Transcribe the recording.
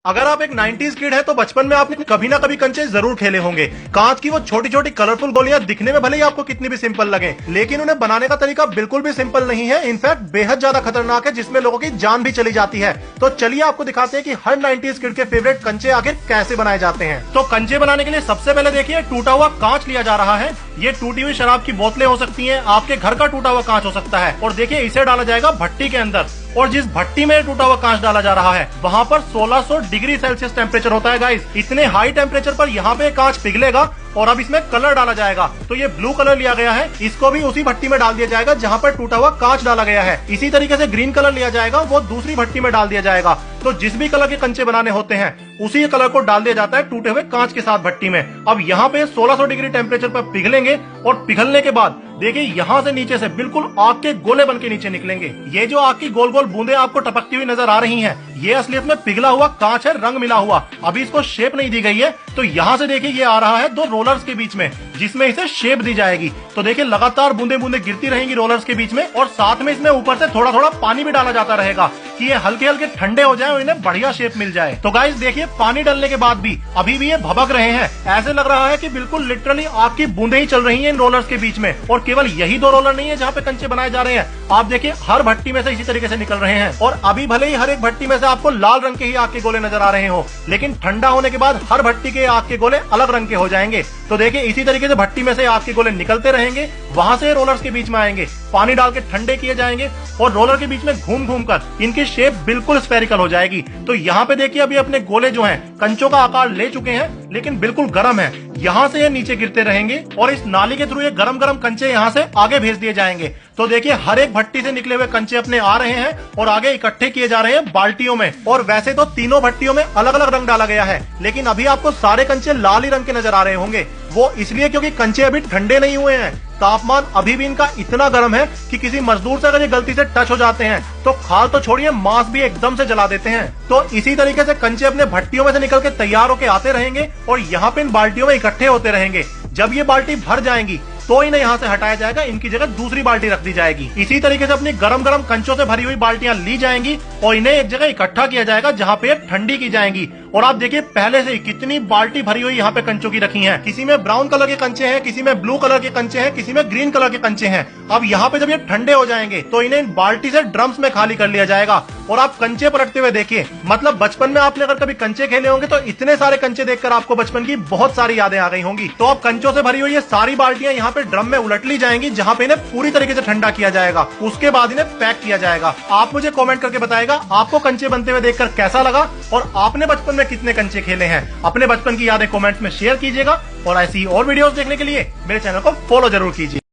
अगर आप एक 90s किड है तो बचपन में आपने कभी ना कभी कंचे जरूर खेले होंगे। कांच की वो छोटी छोटी कलरफुल गोलियां दिखने में भले ही आपको कितनी भी सिंपल लगे, लेकिन उन्हें बनाने का तरीका बिल्कुल भी सिंपल नहीं है। इनफैक्ट बेहद ज्यादा खतरनाक है, जिसमें लोगों की जान भी चली जाती है। तो चलिए आपको दिखाते हैं कि हर 90s किड के फेवरेट कंचे आखिर कैसे बनाए जाते हैं। तो कंचे बनाने के लिए सबसे पहले देखिए, टूटा हुआ कांच लिया जा रहा है। ये टूटी हुई शराब की बोतलें हो सकती हैं, आपके घर का टूटा हुआ कांच हो सकता है। और देखिए, इसे डाला जाएगा भट्टी के अंदर, और जिस भट्टी में टूटा हुआ कांच डाला जा रहा है वहाँ पर 1600 डिग्री सेल्सियस टेम्परेचर होता है गाइस। इतने हाई टेम्परेचर पर यहाँ पे कांच पिघलेगा और अब इसमें कलर डाला जाएगा। तो ये ब्लू कलर लिया गया है, इसको भी उसी भट्टी में डाल दिया जाएगा जहाँ पर टूटा हुआ कांच डाला गया है। इसी तरीके से ग्रीन कलर लिया जाएगा, वो दूसरी भट्टी में डाल दिया जाएगा। तो जिस भी कलर के कंचे बनाने होते हैं उसी कलर को डाल दिया जाता है टूटे हुए कांच के साथ भट्टी में। अब यहाँ पे 1600 डिग्री टेम्परेचर पर पिघलेंगे और पिघलने के बाद देखिए, यहाँ से नीचे से बिल्कुल आग के गोले बन के नीचे निकलेंगे। ये जो आग की गोल गोल बूंदे आपको टपकती हुई नजर आ रही हैं, ये असलियत में पिघला हुआ कांच है, रंग मिला हुआ। अभी इसको शेप नहीं दी गई है। तो यहाँ से देखिए, ये आ रहा है दो रोलर्स के बीच में, जिसमें इसे शेप दी जाएगी। तो देखिए, लगातार बूंदे बूंदे गिरती रहेंगी रोलर्स के बीच में, और साथ में इसमें ऊपर से थोड़ा थोड़ा पानी भी डाला जाता रहेगा कि ये हल्के हल्के ठंडे हो जाए और इन्हें बढ़िया शेप मिल जाए। तो गाइस देखिए, पानी डालने के बाद भी अभी भी ये भभक रहे हैं। ऐसे लग रहा है कि बिल्कुल लिटरली आग की बूंदे ही चल रही हैं इन रोलर्स के बीच में। और केवल यही दो रोलर नहीं है जहाँ पे कंचे बनाए जा रहे हैं, आप देखिए हर भट्टी में से इसी तरीके से निकल रहे हैं। और अभी भले ही हर एक भट्टी में से आपको लाल रंग के ही आग के गोले नजर आ रहे हो, लेकिन ठंडा होने के बाद हर भट्टी के आग के गोले अलग रंग के हो जाएंगे। तो देखिए, इसी तरीके से भट्टी में से आग के गोले निकलते रहेंगे, वहां से रोलर्स के बीच में आएंगे, पानी डाल के ठंडे किए जाएंगे और रोलर के बीच में घूम घूम कर इनकी शेप बिल्कुल स्फेरिकल हो जाएगी। तो यहाँ पे देखिए, अभी अपने गोले जो हैं कंचों का आकार ले चुके हैं, लेकिन बिल्कुल गर्म है। यहाँ से ये नीचे गिरते रहेंगे और इस नाली के थ्रू ये गरम गरम कंचे यहाँ से आगे भेज दिए जाएंगे। तो देखिए, हर एक भट्टी से निकले हुए कंचे अपने आ रहे हैं और आगे इकट्ठे किए जा रहे हैं बाल्टियों में। और वैसे तो तीनों भट्टियों में अलग अलग रंग डाला गया है, लेकिन अभी आपको सारे कंचे लाल ही रंग के नजर आ रहे होंगे। वो इसलिए क्योंकि कंचे अभी ठंडे नहीं हुए हैं। तापमान अभी भी इनका इतना गर्म है कि किसी मजदूर से अगर ये गलती से टच हो जाते हैं तो खाल तो छोड़िए, मांस भी एकदम से जला देते हैं। तो इसी तरीके से कंचे अपने भट्टियों में से निकल के तैयार होके आते रहेंगे और यहाँ पे इन बाल्टियों में इकट्ठे होते रहेंगे। जब ये बाल्टी भर जाएंगी तो इन्हें यहाँ से हटाया जाएगा, इनकी जगह दूसरी बाल्टी रख दी जाएगी। इसी तरीके से अपनी गरम गरम कंचों से भरी हुई बाल्टियां ली जाएंगी और इन्हें एक जगह इकट्ठा किया जाएगा जहाँ पे ठंडी की जाएंगी। और आप देखिए, पहले से ही कितनी बाल्टी भरी हुई यहाँ पे कंचों की रखी हैं। किसी में ब्राउन कलर के कंचे हैं, किसी में ब्लू कलर के कंचे हैं, किसी में ग्रीन कलर के कंचे हैं। अब यहाँ पे जब ये ठंडे हो जाएंगे तो इन्हें इन बाल्टी से ड्रम्स में खाली कर लिया जाएगा और आप कंचे पलटते हुए देखिए। मतलब बचपन में आपने अगर कभी कंचे खेले होंगे तो इतने सारे कंचे देखकर आपको बचपन की बहुत सारी यादें आ गई होंगी। तो अब कंचों से भरी हुई ये सारी बाल्टियां यहाँ पे ड्रम में उलट ली जाएंगी, जहाँ पे इन्हें पूरी तरीके से ठंडा किया जाएगा। उसके बाद इन्हें पैक किया जाएगा। आप मुझे कमेंट करके बताएगा आपको कंचे बनते हुए देखकर कैसा लगा और आपने बचपन में कितने कंचे खेले हैं। अपने बचपन की यादें कमेंट्स में शेयर कीजिएगा और ऐसी और वीडियोस देखने के लिए मेरे चैनल को फॉलो जरूर कीजिए।